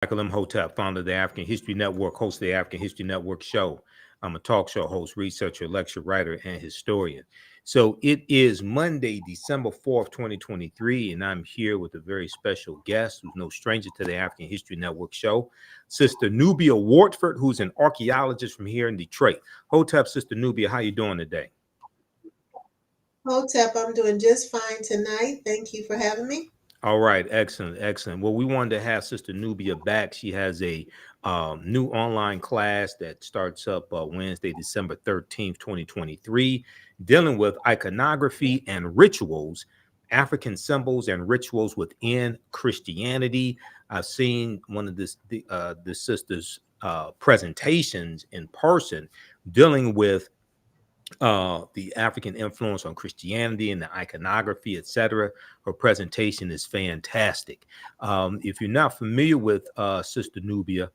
Michael Imhotep, founder of the African History Network, host of the African History Network show. I'm a talk show host, researcher, lecture writer, and historian. So it is Monday, December 4th, 2023, and I'm here with a very special guest who's no stranger to the African History Network show, Sista Nubia Wardford, who's an archaeologist from here in Detroit. Hotep, Sista Nubia, how you doing today? Hotep, I'm doing just fine tonight. Thank you for having me. All right, excellent, excellent. Well, we wanted to have Sister Nubia back. She has a new online class that starts up Wednesday, December 13th, 2023, dealing with iconography and rituals, African symbols and rituals within Christianity. I've seen one of the sister's presentations in person dealing with the African influence on Christianity and the iconography, etc. Her presentation is fantastic. If you're not familiar with Sister Nubia,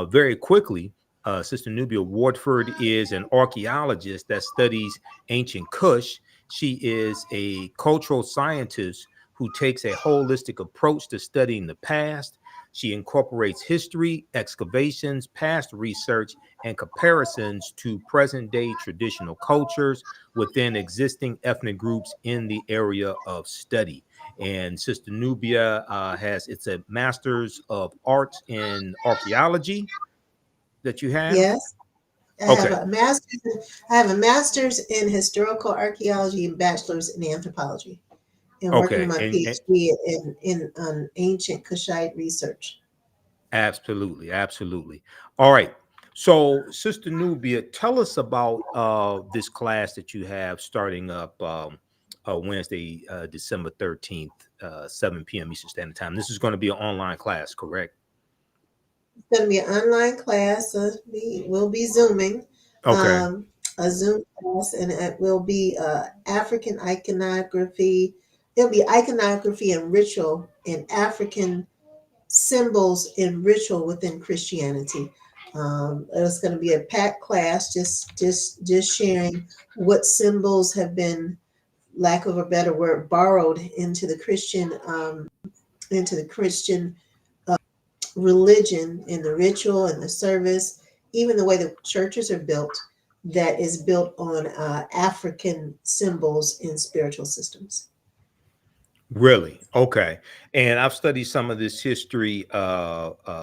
very quickly, Sister Nubia Wardford is an archaeologist that studies ancient Kush. She is a cultural scientist who takes a holistic approach to studying the past. She incorporates history, excavations, past research, and comparisons to present day traditional cultures within existing ethnic groups in the area of study. And Sister Nubia it's a master's of arts in archaeology that you have. Yes, I have Okay. a master's. I have a master's in historical archaeology and bachelor's in anthropology, and working on Okay. my And PhD in ancient Kushite research. absolutely, absolutely. All right. So, Sister Nubia, tell us about this class that you have starting up Wednesday, December 13th, 7 p.m. Eastern Standard Time. This is going to be an online class, correct? It's going to be an online class. We'll be zooming, Okay. um, a Zoom class, and it will be African iconography. It'll be iconography and ritual in African symbols in ritual within Christianity. It's going to be a packed class, just sharing what symbols have been, lack of a better word, borrowed into the Christian religion, in the ritual and the service, even the way the churches are built. That is built on African symbols in spiritual systems. Really? Okay. And I've studied some of this history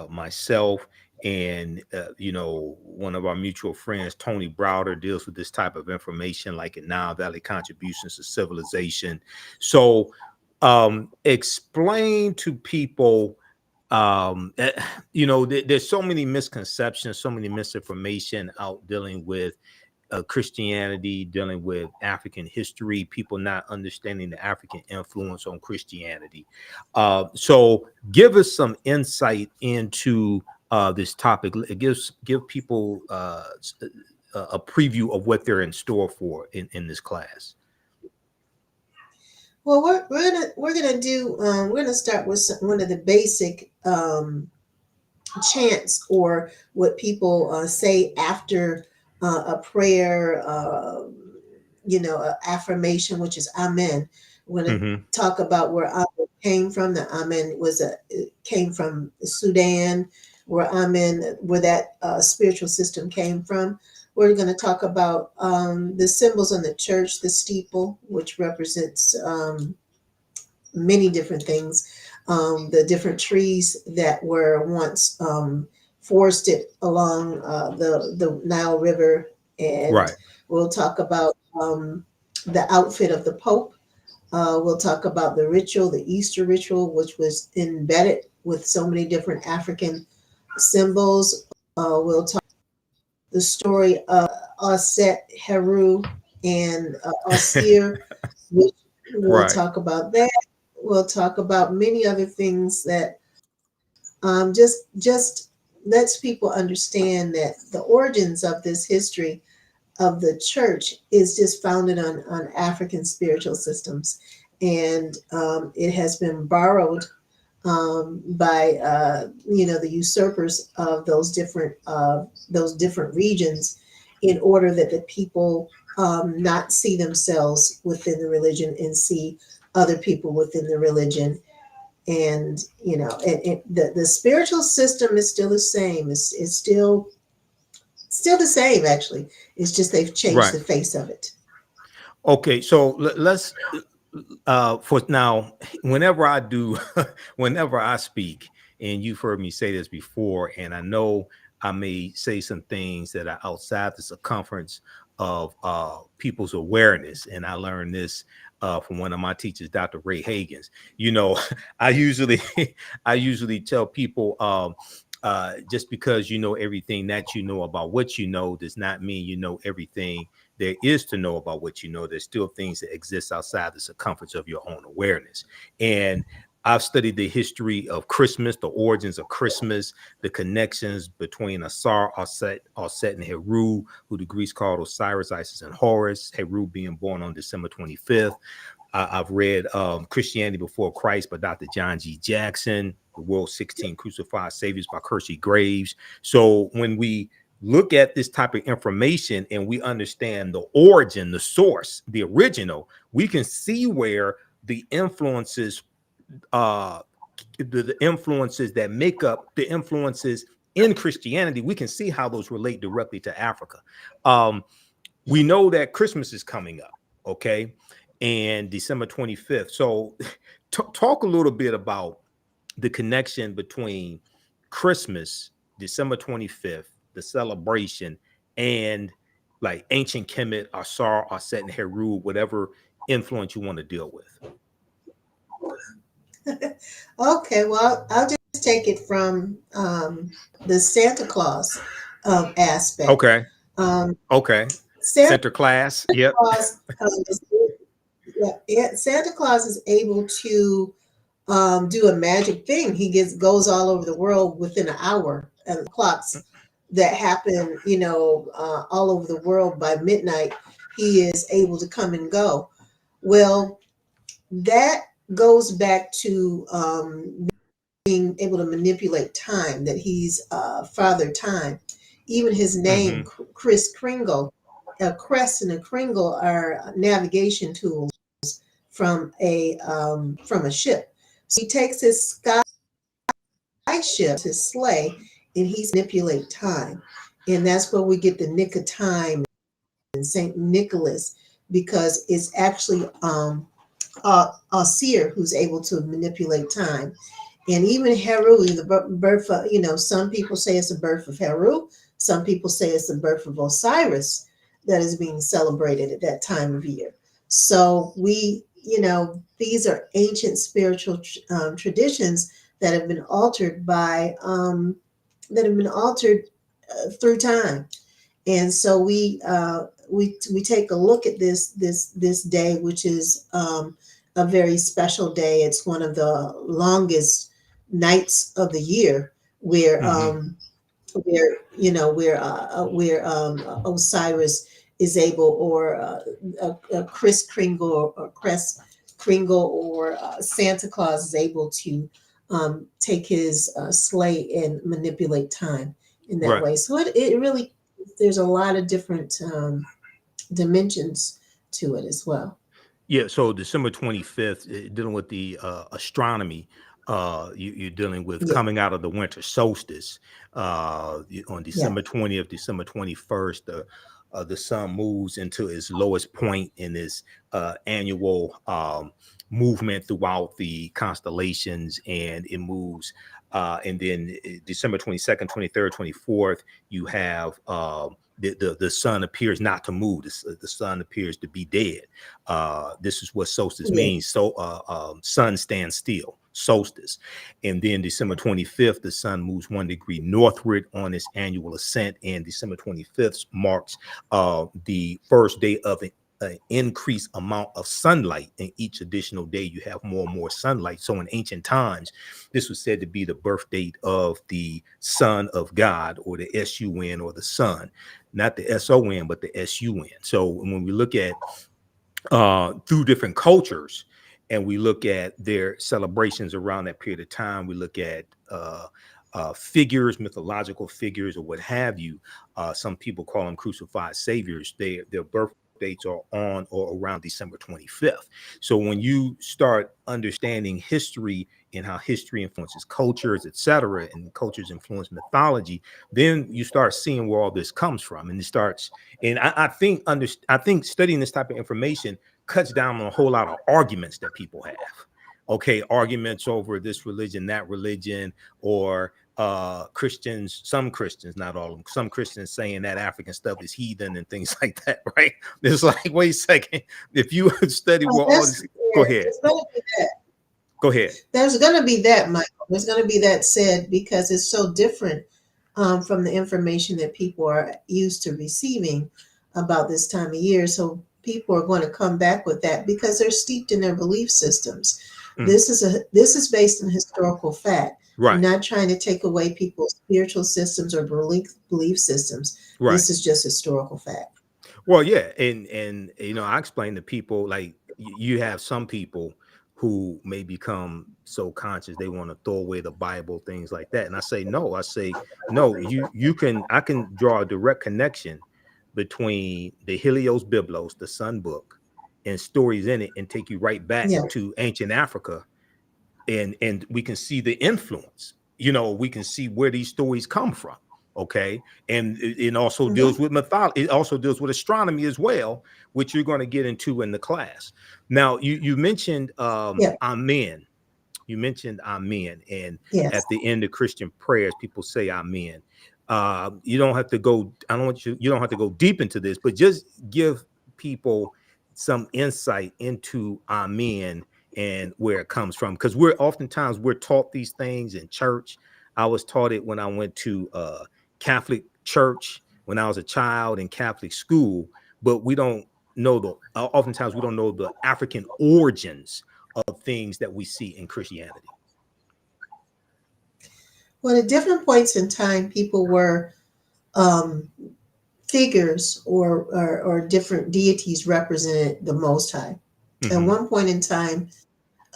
myself. And, one of our mutual friends, Tony Browder, deals with this type of information, like in Nile Valley Contributions to Civilization. So, explain to people, there's so many misconceptions, so many misinformation out dealing with Christianity, dealing with African history, people not understanding the African influence on Christianity. So, give us some insight into this topic. Give people a preview of what they're in store for in this class. Well, we're gonna start with one of the basic chants, or what people say after a prayer, affirmation, which is Amen. We're going to Hmm. talk about where Amen came from. The Amen it came from Sudan, where that spiritual system came from. We're going to talk about the symbols on the church, the steeple, which represents many different things, the different trees that were once forested along the Nile River, and Right. we'll talk about the outfit of the Pope. We'll talk about the ritual, the Easter ritual, which was embedded with so many different African symbols. We'll talk the story of Osset Heru and Osir, which we'll Right. talk about that. We'll talk about many other things that just lets people understand that the origins of this history of the church is just founded on African spiritual systems, and it has been borrowed by the usurpers of those different regions, in order that the people not see themselves within the religion and see other people within the religion. And the spiritual system is still the same. It's still the same, actually. It's just they've changed Right. the face of it. Okay, so let's for now, whenever I do, whenever I speak, and you've heard me say this before, and I know I may say some things that are outside the circumference of people's awareness, and I learned this from one of my teachers, Dr. Ray Hagins. You know, I usually I usually tell people just because you know everything that you know about what you know does not mean you know everything there is to know about what you know. There's still things that exist outside the circumference of your own awareness. And I've studied the history of Christmas, the origins of Christmas, the connections between Asar, Aset, and Heru, who the Greeks called Osiris, Isis, and Horus, Heru being born on December 25th. I've read Christianity Before Christ by Dr. John G. Jackson, The World's 16 Crucified Saviors by Kersey Graves. So when we look at this type of information and we understand the origin, the source, the original, we can see where the influences, the influences that make up the influences in Christianity, we can see how those relate directly to Africa. We know that Christmas is coming up, okay, and December 25th. So talk a little bit about the connection between Christmas, December 25th, the celebration, and like ancient Kemet, Asar, Aset, and Heru, whatever influence you want to deal with. Okay, well, I'll just take it from the Santa Claus aspect. Okay. Um, Okay. Santa Center class. Yep. Claus, Santa Claus is able to do a magic thing. He goes all over the world within an hour, and clocks that happen, all over the world by midnight. He is able to come and go. Well, that goes back to being able to manipulate time. That he's Father Time. Even his name, Mm-hmm. Kris Kringle, a crest and a kringle are navigation tools from a ship. So he takes his sky ship, his sleigh, and he's manipulate time. And that's where we get the nick of time and Saint Nicholas, because it's actually a seer who's able to manipulate time. And even Heru, the birth of, some people say it's the birth of Heru. Some people say it's the birth of Osiris that is being celebrated at that time of year. So these are ancient spiritual traditions that have been altered through time. And so we take a look at this day, which is a very special day. It's one of the longest nights of the year, where Mm-hmm. Osiris is able, or Kris Kringle or Crest Kringle, or Santa Claus is able to take his sleigh and manipulate time in that Right. way. So it really, there's a lot of different dimensions to it as well. Yeah, so December 25th, dealing with the astronomy, you're dealing with Yeah, coming out of the winter solstice. On yeah, December 20th, December 21st, the sun moves into its lowest point in this annual movement throughout the constellations, and it moves. And then December 22nd, 23rd, 24th, you have the sun appears not to move. The sun appears to be dead. This is what solstice yeah. means. So sun stands still, solstice. And then December 25th, the sun moves 1 degree northward on its annual ascent. And December 25th marks the first day of an increased amount of sunlight. In each additional day, you have more and more sunlight. So in ancient times, this was said to be the birth date of the Son of God, or the SUN, or the Sun, not the SON, but the SUN. So when we look at through different cultures, and we look at their celebrations around that period of time, we look at figures, mythological figures, or what have you. Some people call them crucified saviors. Their birth dates are on or around December 25th. So when you start understanding history and how history influences cultures, etc., and cultures influence mythology, then you start seeing where all this comes from, and it starts. And I think studying this type of information cuts down on a whole lot of arguments that people have. Okay, arguments over this religion, that religion, or Christians, some Christians, not all of them, some Christians saying that African stuff is heathen and things like that, right? It's like, wait a second, if you study Well, what all this, go ahead. it's going to be that. Go ahead. There's going to be that, Michael. There's going to be that said because it's so different from the information that people are used to receiving about this time of year. So people are going to come back with that because they're steeped in their belief systems. This is based on historical fact. We're Right. not trying to take away people's spiritual systems or belief systems. Right. This is just historical fact. Well, yeah, and I explain to people, like, you have some people who may become so conscious they want to throw away the Bible, things like that, and I say no. I can draw a direct connection between the Helios Biblos, the Sun Book, and stories in it, and take you right back to ancient Africa, and we can see the influence. We can see where these stories come from. Okay, and it also deals with mythology. It also deals with astronomy as well, which you're going to get into in the class. Now, you mentioned Amen. You mentioned Amen, and at the end of Christian prayers, people say Amen. You don't have to go. You don't have to go deep into this, but just give people some insight into Amen and where it comes from, because we're taught these things in church. I was taught it when I went to Catholic church when I was a child in Catholic school, but we don't know oftentimes we don't know the African origins of things that we see in Christianity. Well, at different points in time, people were figures or different deities represented the Most High. At one point in time,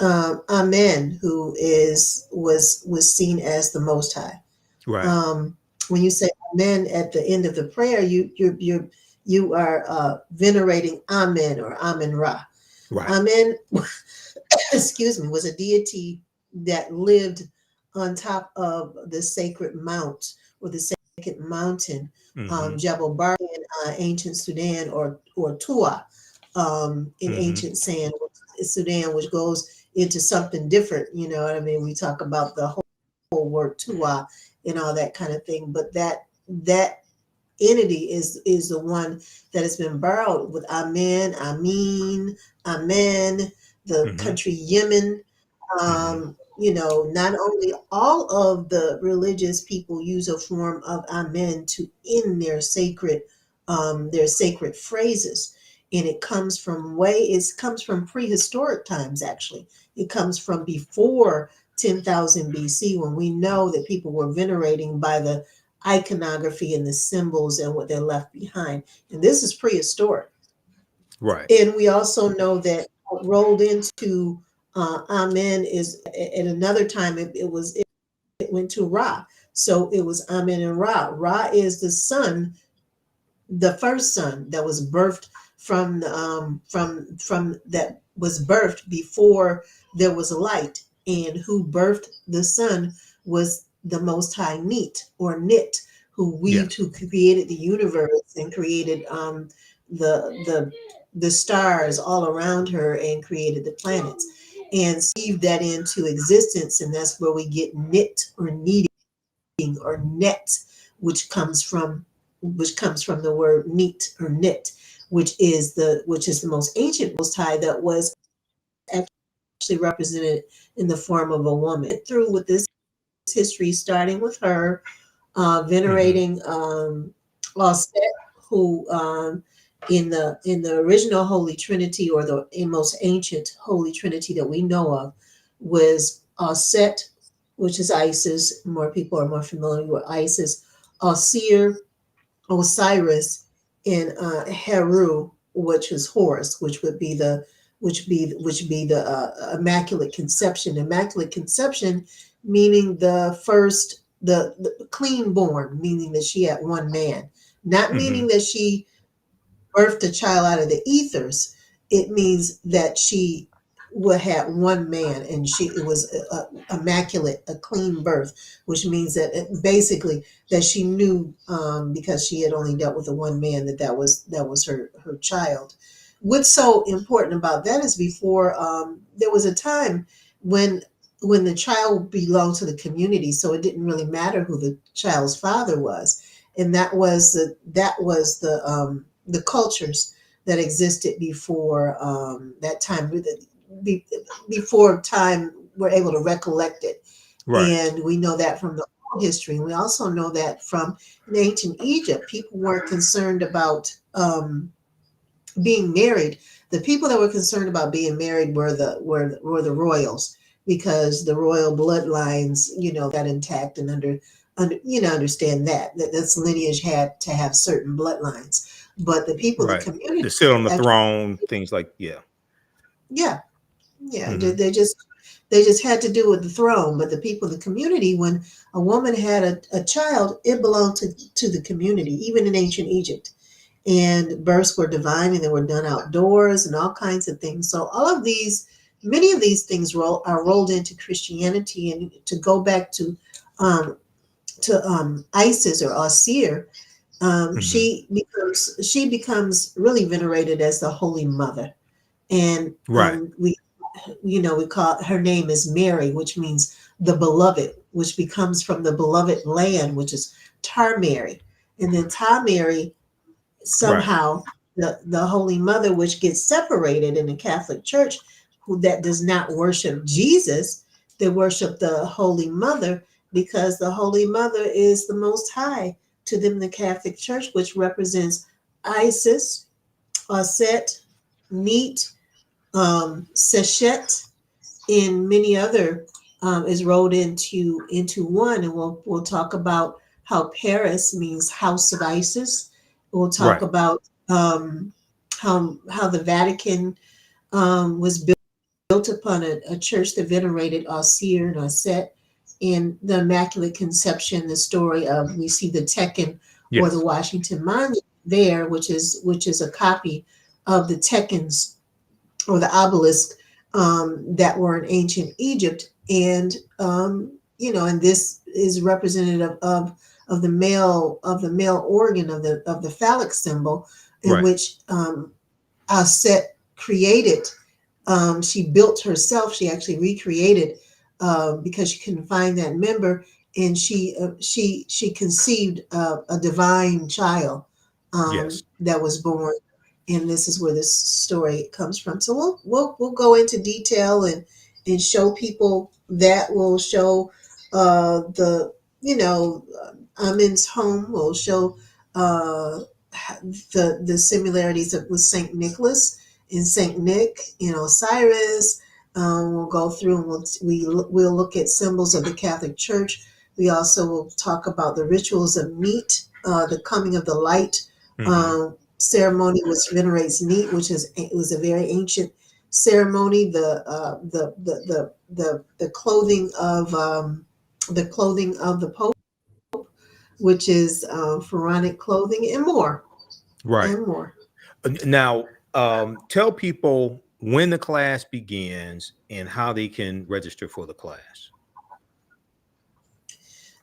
Amen, who was seen as the Most High. Right. When you say Amen at the end of the prayer, you are venerating Amen or Amen Ra. Right. Amen, excuse me, was a deity that lived on top of the sacred mount or the sacred mountain, Jebel Bar in ancient Sudan, or Tua in ancient Sudan, which goes into something different. You know what I mean? We talk about the whole word Tua and all that kind of thing, but that entity is the one that has been borrowed with Amen, Amin, Amen, the country Yemen. Not only all of the religious people use a form of Amen to end their sacred phrases, and it comes from prehistoric times. Actually, it comes from before 10,000 BC, when we know that people were venerating by the iconography and the symbols and what they left behind. And this is prehistoric. Right. And we also know that rolled into Amen is at another time it went to Ra. So it was Amen and Ra. Ra is the son, the first son that was birthed from that was birthed before there was light, and who birthed the son was the Most High Nit, who created the universe and created the stars all around her and created the planets and sieved that into existence, and that's where we get knit or kneading or net, which comes from the word neat or knit, which is the most ancient Most High that was actually represented in the form of a woman. Through with this history, starting with her venerating Osset, who in the original Holy Trinity, or the most ancient Holy Trinity that we know of, was Set, which is Isis. More people are more familiar with Isis. Osir, Osiris, and Heru, which is Horus, which would be the Immaculate Conception. Immaculate Conception meaning the first, the clean born, meaning that she had one man, not meaning that she birthed a child out of the ethers. It means that she had one man, and it was immaculate, a clean birth, which means that basically that she knew, because she had only dealt with the one man, that was her child. What's so important about that is before, there was a time when the child belonged to the community, so it didn't really matter who the child's father was, and that was the cultures that existed before, that time, before time we're able to recollect it. Right. And we know that from the oral history. And we also know that from in ancient Egypt, people weren't concerned about being married. The people that were concerned about being married were the royals, because the royal bloodlines, got intact, and understand that this lineage had to have certain bloodlines. But the people, the Right. community, To sit on the actually, throne, things like, yeah. yeah, Hmm. they just had to do with the throne. But the people, the community, when a woman had a child, it belonged to the community, even in ancient Egypt. And births were divine, and they were done outdoors, and all kinds of things. So many of these things are rolled into Christianity. And to go back um, to Isis, or Osir, Hmm. she becomes really venerated as the Holy Mother. And Right. we call her name is Mary, which means the beloved, which becomes from the beloved land, which is Tarmary. And then Tarmary, Right. somehow, the Holy Mother, which gets separated in the Catholic Church, that does not worship Jesus, they worship the Holy Mother, because the Holy Mother is the Most High to them, the Catholic Church, which represents Isis, Aset, Neat, Sechet, and many other, is rolled into one. And we'll talk about how Paris means house of Isis. We'll talk Right. about, how the Vatican, was built upon a church that venerated Osir and Aset, and the Immaculate Conception. The story of, we see the Tekken, or the Yes. Washington Monument there, which is a copy of the Tekkens, or the obelisk, that were in ancient Egypt. And and this is representative of the male organ, of the phallic symbol, in Right. which, Aset created. She built herself. She actually recreated, because she couldn't find that member, and she conceived a divine child, Yes. that was born. And this is where this story comes from. So we'll go into detail, and show people that. Will show, the Amin's home. Will show, uh, the similarities with Saint Nicholas and Saint Nick, Osiris. We'll go through, and we'll look at symbols of the Catholic Church. We also will talk about the rituals of Neat, the coming of the light, Hmm. ceremony, which venerates Neat, it was a very ancient ceremony. The clothing of the Pope, which is, pharaonic clothing, and more, Right. and more. Now, tell people when the class begins and how they can register for the class.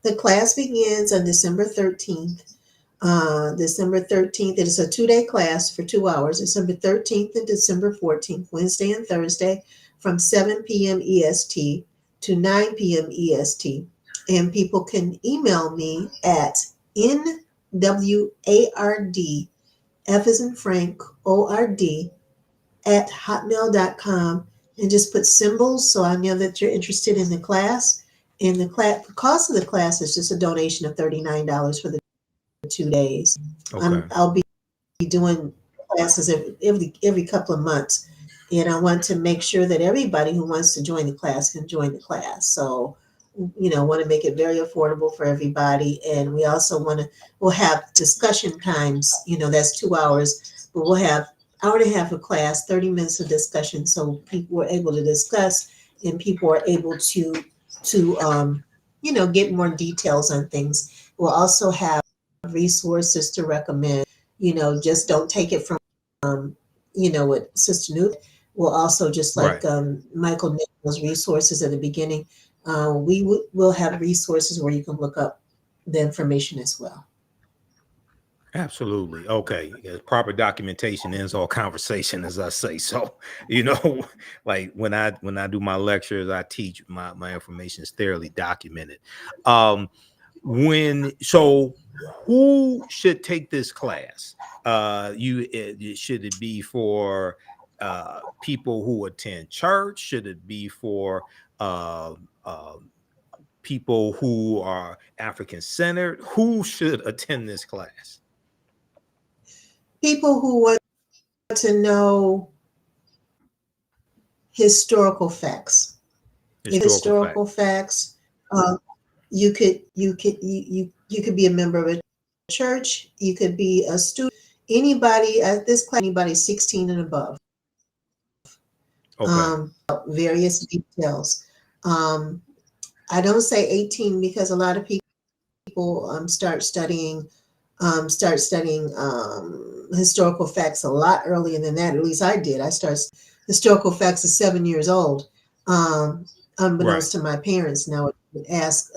The class begins on December 13th. December 13th, it is a 2-day class for 2 hours, December 13th and December 14th, Wednesday and Thursday, from 7 p.m. EST to 9 p.m. EST. And people can email me at NWARD, F as in Frank, ORD, at hotmail.com, and just put symbols, so I know that you're interested in the class. And the cost of the class is just a donation of $39 for the 2 days. Okay. I'll be doing classes every couple of months, and I want to make sure that everybody who wants to join the class can join the class. So, want to make it very affordable for everybody. And we also we'll have discussion times. That's 2 hours, but we'll have hour and a half of class, 30 minutes of discussion, so people are able to discuss, and people are able to get more details on things. We'll also have resources to recommend. Just don't take it from, what Sister Nubia. We'll also, just like Right. Michael named those resources at the beginning, will have resources where you can look up the information as well. Absolutely. Okay. Yeah, proper documentation ends all conversation, as I say. So, you know, like when I do my lectures, I teach my information is thoroughly documented. Um, when so who should take this class? Should it be for people who attend church? Should it be for uh, uh, people who are African centered? Who should attend this class? People who want to know historical facts. Historical fact. Historical facts. Um, you could be a member of a church. You could be a student. Anybody at this class, anybody 16 and above. Okay. Various details. Um, I don't say 18 because a lot of people start studying historical facts a lot earlier than that. At least I did. I started historical facts at 7 years old, Right. unbeknownst to my parents. Now I would ask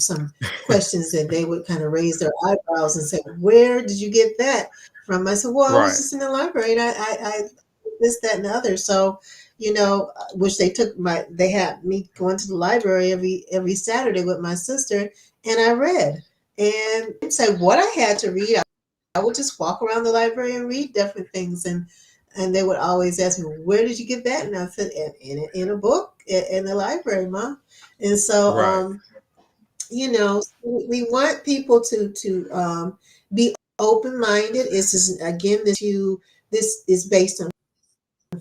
some questions that they would kind of raise their eyebrows and say, "Where did you get that from?" I said, "Well, I was Right. just in the library and I this, that, and the other." So, which they had me going to the library every Saturday with my sister, and I read and say what I had to read. I would just walk around the library and read different things, and they would always ask me, "Where did you get that?" And I said, "In a book in the library, Mom." And so, Right. we want people to be open minded. This is again this is based on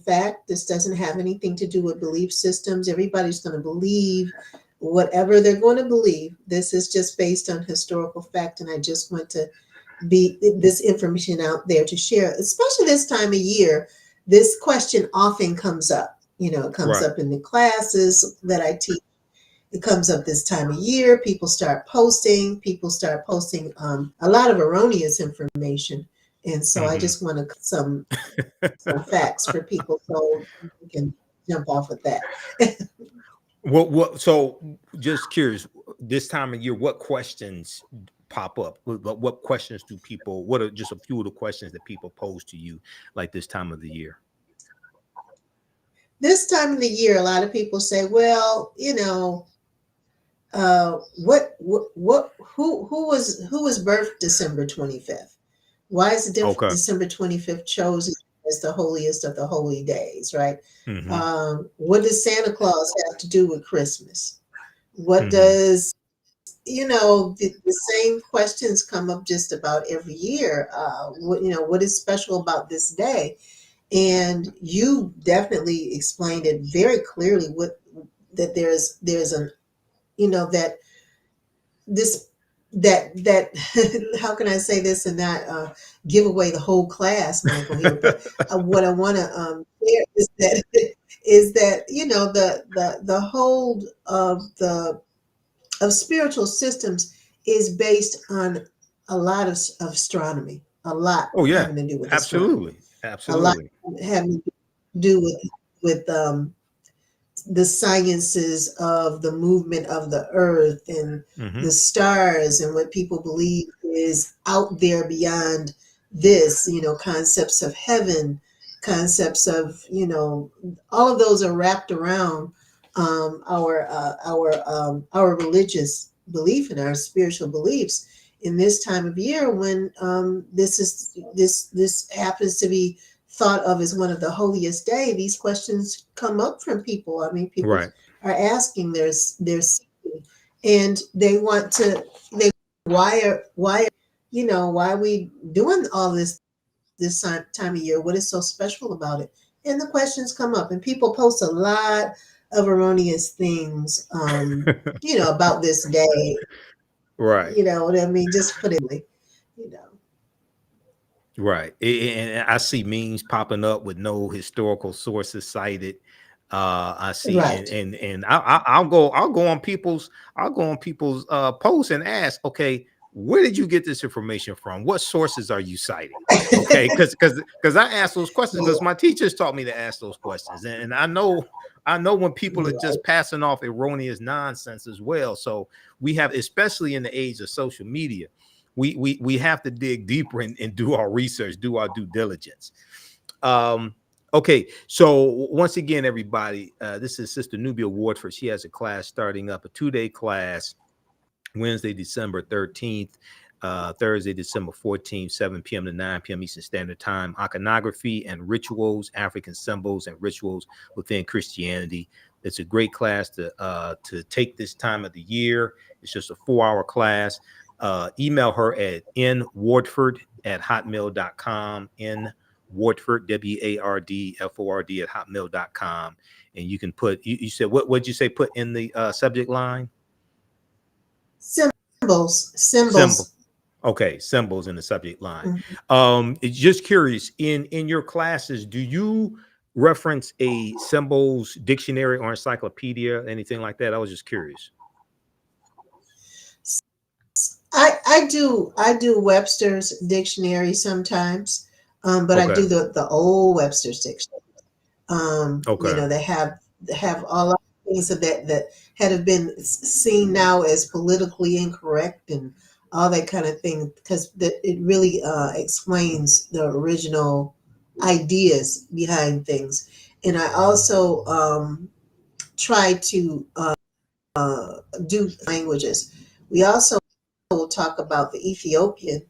fact. This doesn't have anything to do with belief systems. Everybody's going to believe whatever they're going to believe. This is just based on historical fact, and I just want to be this information out there to share, especially this time of year. This question often comes up. It comes Right. up in the classes that I teach. It comes up this time of year. People start posting a lot of erroneous information. And so I Hmm. just want to some facts for people so we can jump off of that. So just curious, this time of year, what questions pop up? What questions do people, what are just a few of the questions that people pose to you like this time of the year? This time of the year, a lot of people say, well, who was birthed December 25th? Why is Okay. December 25th chosen as the holiest of the holy days, right? Hmm. What does Santa Claus have to do with Christmas? What Hmm. does, the same questions come up just about every year. What is special about this day? And you definitely explained it very clearly, that there's an, that this that how can I say this and not give away the whole class, Michael, here? But what I want to share is that the hold of spiritual systems is based on a lot of astronomy, a lot Oh yeah, having to do with astronomy, absolutely. a lot Absolutely. having to do with the sciences of the movement of the earth and Hmm. the stars and what people believe is out there beyond this, concepts of heaven, concepts of, all of those are wrapped around our religious belief and our spiritual beliefs in this time of year when this happens to be thought of as one of the holiest day. These questions come up from people. I mean, people Right. are asking, they're seeking, and they want to. They why are we doing all this time of year? What is so special about it? And the questions come up, and people post a lot of erroneous things, about this day. Right. You know what I mean? Just put it, you know, Right. And I see memes popping up with no historical sources cited. I see, right. and I'll go on people's posts and ask, okay, where did you get this information from? What sources are you citing? Okay, because I asked those questions because my teachers taught me to ask those questions, and I know when people are just passing off erroneous nonsense as well. So we have, especially in the age of social media, we have to dig deeper and do our research, do our due diligence. Okay, so once again, everybody, this is Sister Nubia Wardford. She has a class starting up, a 2-day class, Wednesday, December 13th, Thursday, December 14th, 7 p.m. to 9 p.m. Eastern Standard Time. Iconography and rituals, African symbols and rituals within Christianity. It's a great class to take this time of the year. It's just a 4-hour class. Email her at nwardford@hotmail.com. Wardford, WARDFORD @hotmail.com. And you can put, you said, what'd you say, put in the subject line? Symbols. Symbol. Okay, symbols in the subject line. It's just curious, in your classes, do you reference a symbols dictionary or encyclopedia, anything like that? I was just curious. I do Webster's dictionary sometimes, but Okay. I do the old Webster's dictionary. Okay. You know, they have all of things of that have been seen now as politically incorrect and all that kind of thing, because it really explains the original ideas behind things. And I also try to do languages. We also will talk about the Ethiopian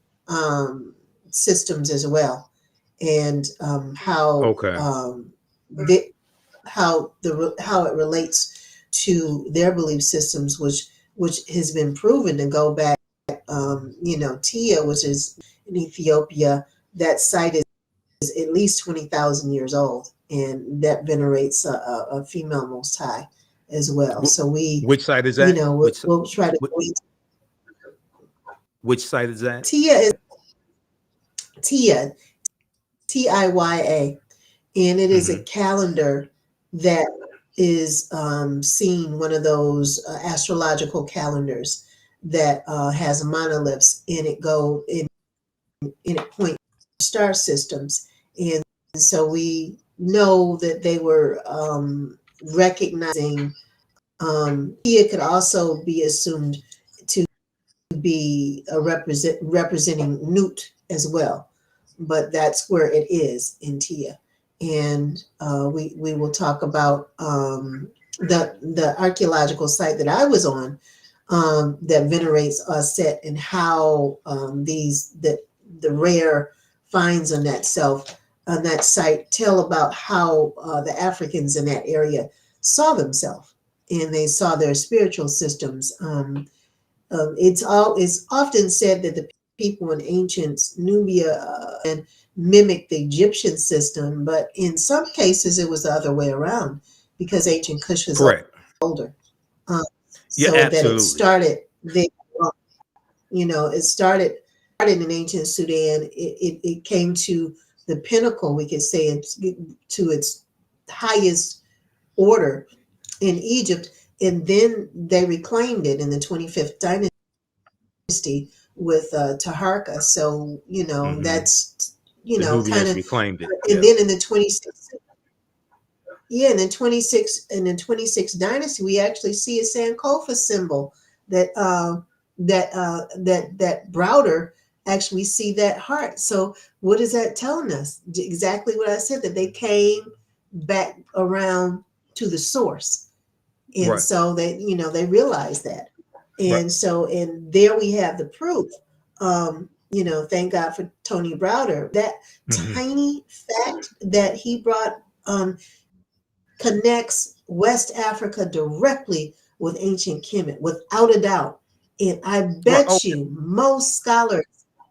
systems as well, and how Okay. how it relates to their belief systems, which has been proven to go back. You know, Tia, which is in Ethiopia, that site is at least 20,000 years old, and that venerates a female Most High as well. So which site is you that? know, we'll try to. Which site is that? Tia, TIYA, and it is a calendar that is seen, one of those astrological calendars that has monoliths, and it points to star systems. And so we know that they were recognizing. Tia could also be assumed to be representing Nut as well, but that's where it is in Tia. And we will talk about the archaeological site that I was on, that venerates Set, and how the rare finds on that site tell about how the Africans in that area saw themselves, and they saw their spiritual systems. It's often said that the people in ancient Nubia and mimicked the Egyptian system, but in some cases it was the other way around, because ancient Kush was older. Yeah, So absolutely. that it started there. You know, it started in ancient Sudan. It came to the pinnacle, we could say, to its highest order in Egypt, and then they reclaimed it in the 25th dynasty with Taharka. So, you know, that's, you know, kind of reclaimed it. And then in the 26th, in the 26th dynasty, we actually see a Sankofa symbol that that Browder actually see that heart. So what is that telling us? Exactly what I said, that they came back around to the source. And so they, you know, they realized that. And so, and there we have the proof. You know, thank God for Tony Browder. That tiny fact that he brought connects West Africa directly with ancient Kemet, without a doubt. And I bet you most scholars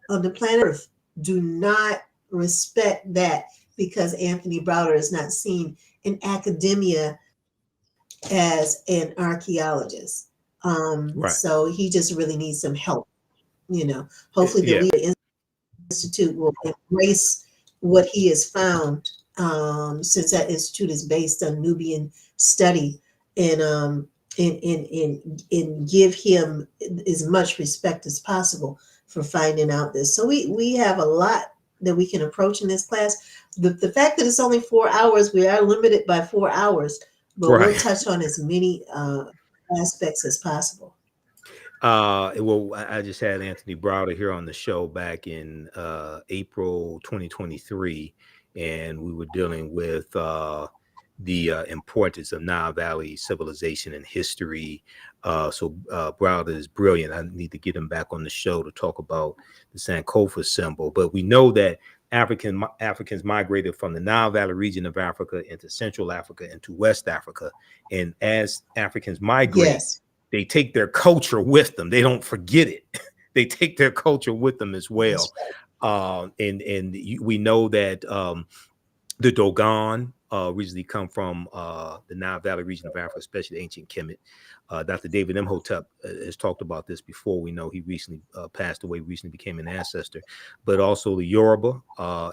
on the planet Earth do not respect that, because Anthony Browder is not seen in academia as an archaeologist. So he just really needs some help. You know, hopefully the Leader Institute will embrace what he has found, since that institute is based on Nubian study, and and give him as much respect as possible for finding out this. So we have a lot that we can approach in this class. The fact that it's only 4 hours, we are limited by 4 hours, but we'll Right. touch on as many aspects as possible. Well, I just had Anthony Browder here on the show back in April 2023, and we were dealing with the importance of Nile Valley civilization and history. So Browder is brilliant. I need to get him back on the show to talk about the Sankofa symbol. But we know that Africans migrated from the Nile Valley region of Africa into Central Africa into West Africa, and as Africans migrate, Yes, they take their culture with them. They don't forget it. They take their culture with them as that's well. right. We know that the Dogon originally come from the Nile Valley region of Africa, especially the ancient Kemet. Dr. David Imhotep has talked about this before. We know he recently passed away, recently became an ancestor, but also the Yoruba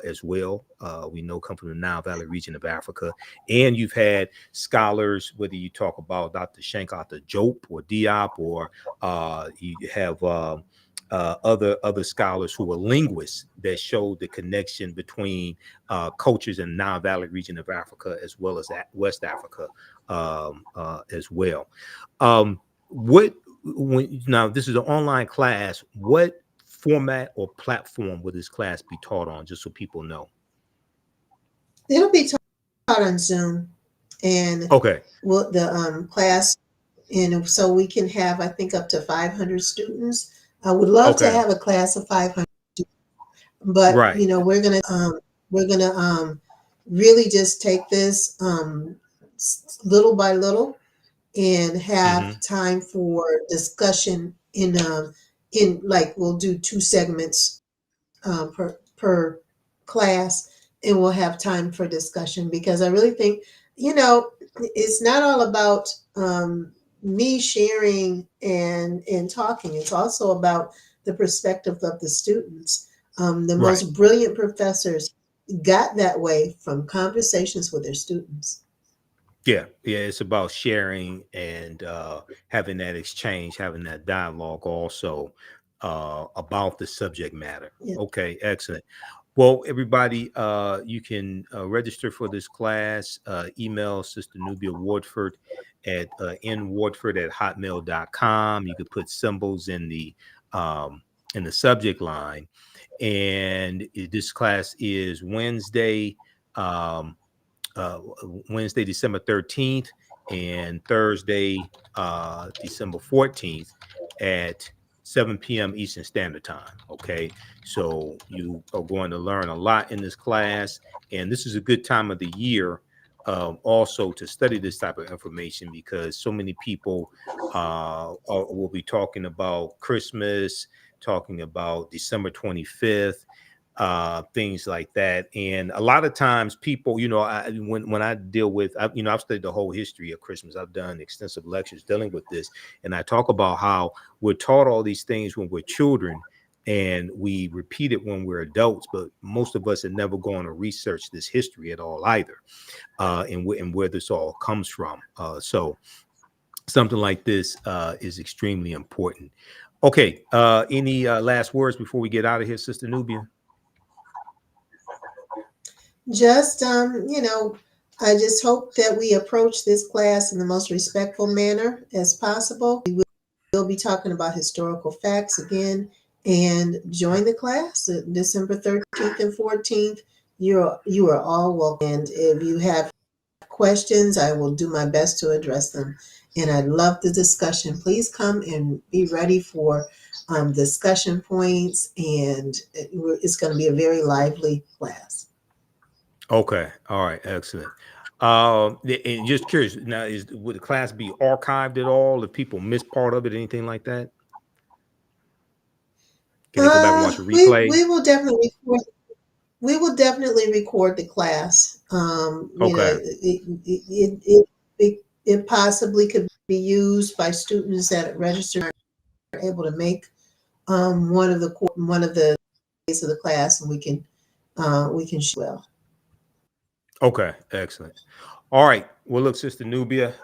as well. We know come from the Nile Valley region of Africa. And you've had scholars, whether you talk about Dr. Shankata Diop or Diop, or you have other scholars who are linguists that show the connection between cultures in the Nile Valley region of Africa as well as West Africa as well. What now? This is an online class. What format or platform will this class be taught on? Just so people know. It'll be taught on Zoom, and Okay. the class, and so we can have, I think, up to 500 students. I would love to Okay. have a class of 500, but Right. we're gonna really just take this little by little and Mm-hmm. have time for discussion in like we'll do 2 segments per class, and we'll have time for discussion, because I really think, it's not all about me sharing and talking. It's also about the perspective of the students. The Right. most brilliant professors got that way from conversations with their students. Yeah, yeah, it's about sharing and having that exchange, having that dialogue also about the subject matter. Yeah. Okay, excellent. Well, everybody, you can register for this class. Email Sister Nubia Wardford at nwardford@hotmail.com. You could put symbols in the subject line. And this class is um, Wednesday, December 13th, and Thursday, December 14th at 7 p.m. Eastern Standard Time. Okay. So you are going to learn a lot in this class. And this is a good time of the year also to study this type of information, because so many people will be talking about Christmas, talking about December 25th, things like that. And a lot of times people, when I deal with, I've studied the whole history of Christmas. I've done extensive lectures dealing with this, and I talk about how we're taught all these things when we're children and we repeat it when we're adults, but most of us are never going to research this history at all either, and where this all comes from. So something like this is extremely important. Okay, any last words before we get out of here, Sister Nubia? Just, I just hope that we approach this class in the most respectful manner as possible. We'll be talking about historical facts again, and join the class December 13th and 14th. You are all welcome. And if you have questions, I will do my best to address them. And I love the discussion. Please come and be ready for discussion points, and it's going to be a very lively class. Okay. All right. Excellent. And just curious now, would the class be archived at all if people miss part of it, anything like that? Can they go back and watch a replay? We will definitely record the class. Okay. It possibly could be used by students that register are able to make one of the days of the class, and we can well. Okay. Excellent. All right. Well, look, Sister Nubia,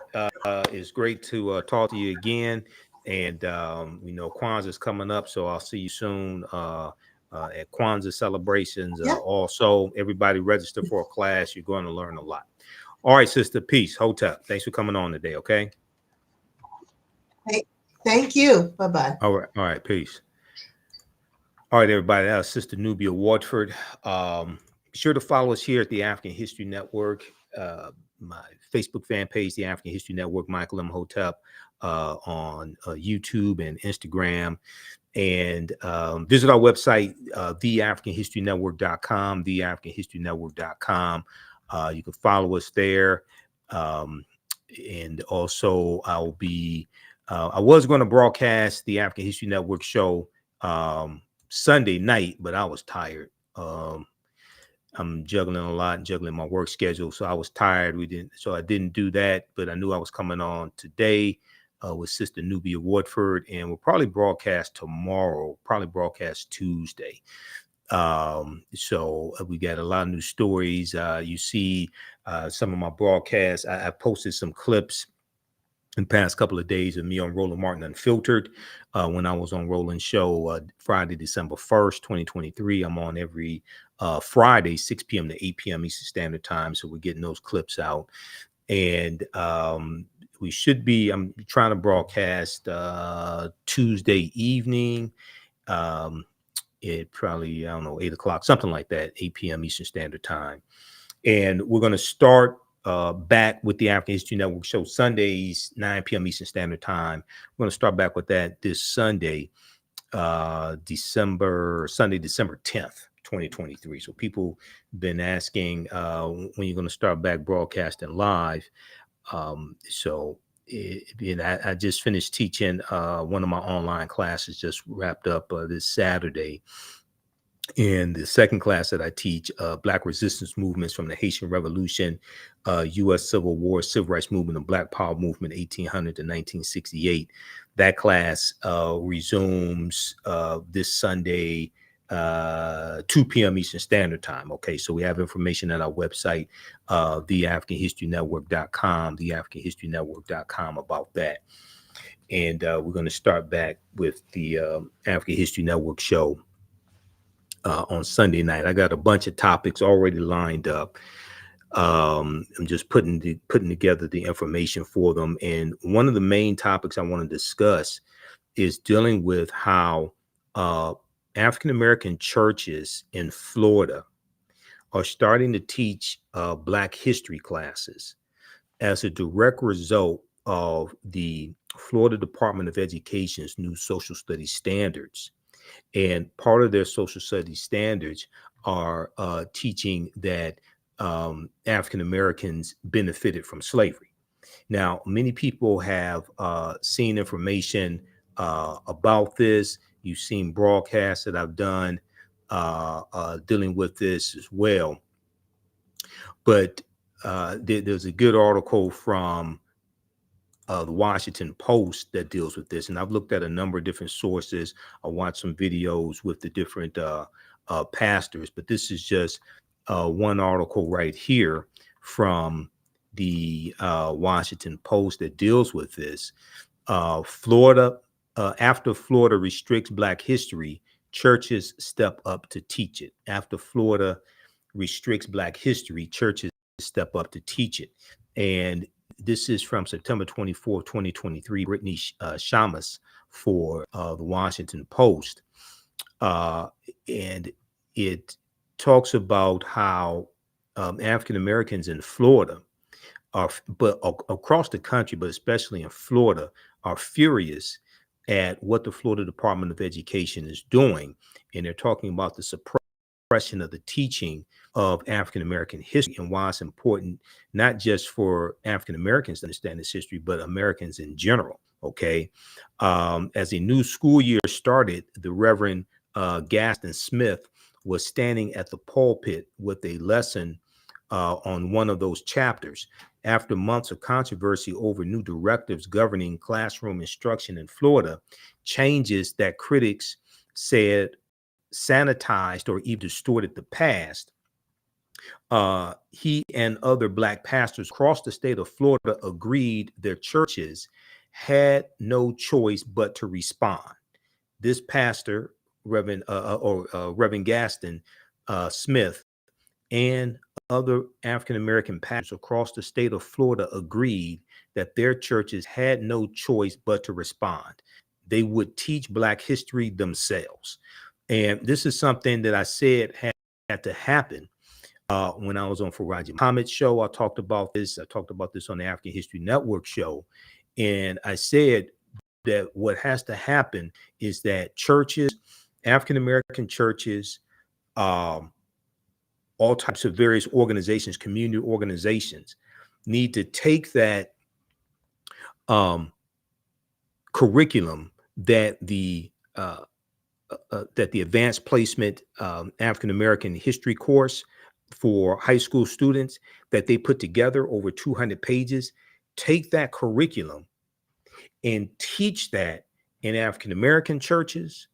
It's great to talk to you again. And, Kwanzaa is coming up, so I'll see you soon at Kwanzaa celebrations. Yeah. Also, everybody register for a class. You're going to learn a lot. All right, sister. Peace. Hotep. Thanks for coming on today. Okay. Thank you. Bye-bye. All right. All right. Peace. All right, everybody. That was Sister Nubia Wardford. Be sure to follow us here at the African History Network. My Facebook fan page, the African History Network, Michael Imhotep, on YouTube and Instagram. And visit our website, TheAfricanHistoryNetwork.com, TheAfricanHistoryNetwork.com. You can follow us there. And also, I was going to broadcast the African History Network show Sunday night, but I was tired. I'm juggling a lot and juggling my work schedule, so I was tired. I didn't do that, but I knew I was coming on today with Sister Nubia Wardford, and we'll probably broadcast tomorrow, probably broadcast Tuesday. So we got a lot of new stories. You see some of my broadcasts. I posted some clips in the past couple of days of me on Roland Martin Unfiltered when I was on Roland's show Friday, December 1st, 2023. I'm on every Friday, 6 p.m. to 8 p.m. Eastern Standard Time. So we're getting those clips out. And I'm trying to broadcast Tuesday evening. It probably, 8 o'clock, something like that, 8 p.m. Eastern Standard Time. And we're going to start back with the African History Network show Sundays, 9 p.m. Eastern Standard Time. We're going to start back with that this Sunday, December 10th, 2023. So people have been asking when you're going to start back broadcasting live. I just finished teaching one of my online classes, just wrapped up this Saturday. In the second class that I teach, Black resistance movements from the Haitian Revolution, U.S. Civil War, Civil Rights Movement, and Black Power Movement, 1800 to 1968. That class resumes this Sunday, 2 p.m. Eastern Standard Time. Okay, so we have information at our website, TheAfricanHistoryNetwork.com, TheAfricanHistoryNetwork.com about that. And we're going to start back with the African History Network show on Sunday night. I got a bunch of topics already lined up. I'm just putting together the information for them. And one of the main topics I want to discuss is dealing with how African-American churches in Florida are starting to teach Black history classes as a direct result of the Florida Department of Education's new social studies standards. And part of their social studies standards are teaching that African Americans benefited from slavery. Now, many people have seen information about this. You've seen broadcasts that I've done dealing with this as well. But there's a good article from the Washington Post that deals with this. And I've looked at a number of different sources. I watched some videos with the different pastors, but this is just one article right here from the Washington Post that deals with this. Florida, after Florida restricts Black history, churches step up to teach it. After Florida restricts Black history, churches step up to teach it. And this is from September 24, 2023, Brittany Shamus for the Washington Post. And it talks about how African Americans in Florida but across the country, but especially in Florida, are furious at what the Florida Department of Education is doing. And they're talking about the suppression of the teaching of African American history and why it's important, not just for African Americans to understand this history, but Americans in general. Okay. As a new school year started, the Reverend Gaston Smith was standing at the pulpit with a lesson on one of those chapters. After months of controversy over new directives governing classroom instruction in Florida, changes that critics said sanitized or even distorted the past, He and other Black pastors across the state of Florida agreed their churches had no choice but to respond. This pastor, Reverend Gaston Smith, and other African American pastors across the state of Florida agreed that their churches had no choice but to respond. They would teach Black history themselves. And this is something that I said had to happen when I was on Faraji Muhammad's show. I talked about this. I talked about this on the African History Network show. And I said that what has to happen is that churches, African American churches, all types of various organizations, community organizations, need to take that curriculum that the advanced placement African American history course for high school students that they put together over 200 pages. Take that curriculum and teach that in African American churches,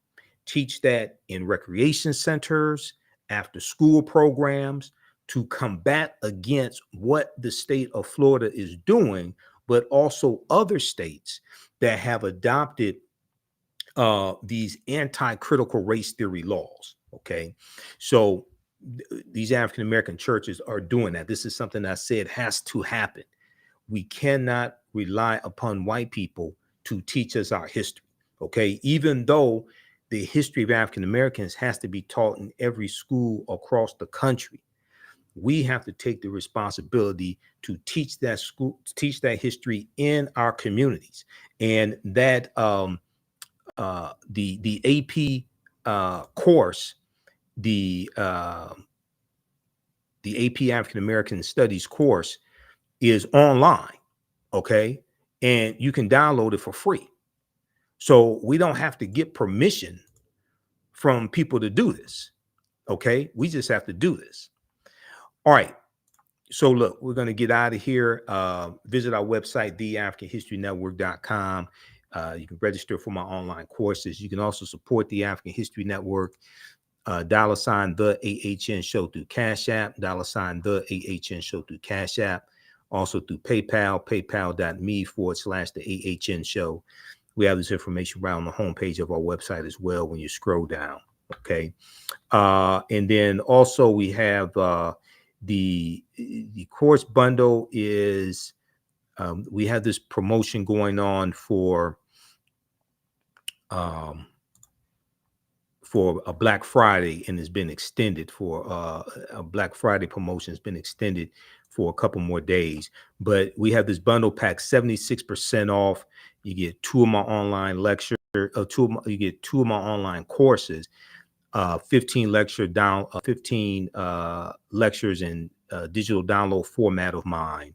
teach that in recreation centers, after school programs, to combat against what the state of Florida is doing, but also other states that have adopted these anti-critical race theory laws. Okay, so these African American churches are doing that. This is something I said has to happen. We cannot rely upon white people to teach us our history. Okay, even though the history of African Americans has to be taught in every school across the country, we have to take the responsibility to teach that history in our communities. And that the AP course, the AP African American Studies course is online, okay? And you can download it for free. So we don't have to get permission from people to do this, okay? We just have to do this. All right. So look, we're going to get out of here. Visit our website, TheAfricanHistoryNetwork.com. You can register for my online courses. You can also support the African History Network. $ the AHN show through Cash App, $ the AHN show through Cash App, also through PayPal, paypal.me/the AHN show. We have this information right on the homepage of our website as well when you scroll down. Okay. And then also we have the course bundle is we have this promotion going on for a Black Friday, and it's been extended for a Black Friday promotion has been extended for a couple more days. But we have this bundle pack, 76% off. You get 2 of my online lectures, you get 2 of my online courses, 15 lectures in digital download format of mine.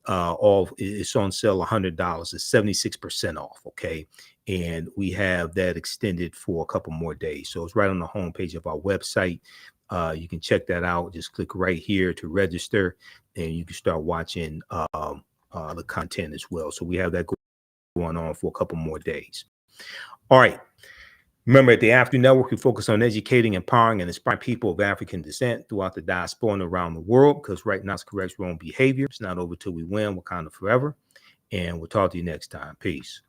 All it's on sale $100. It's 76% off. Okay. And we have that extended for a couple more days. So it's right on the homepage of our website. You can check that out. Just click right here to register, and you can start watching the content as well. So we have that going on for a couple more days. All right. Remember, at the African Network, we focus on educating, empowering, and inspiring people of African descent throughout the diaspora and around the world, because right now it's corrects wrong behavior. It's not over till we win. Wakanda forever. And we'll talk to you next time. Peace.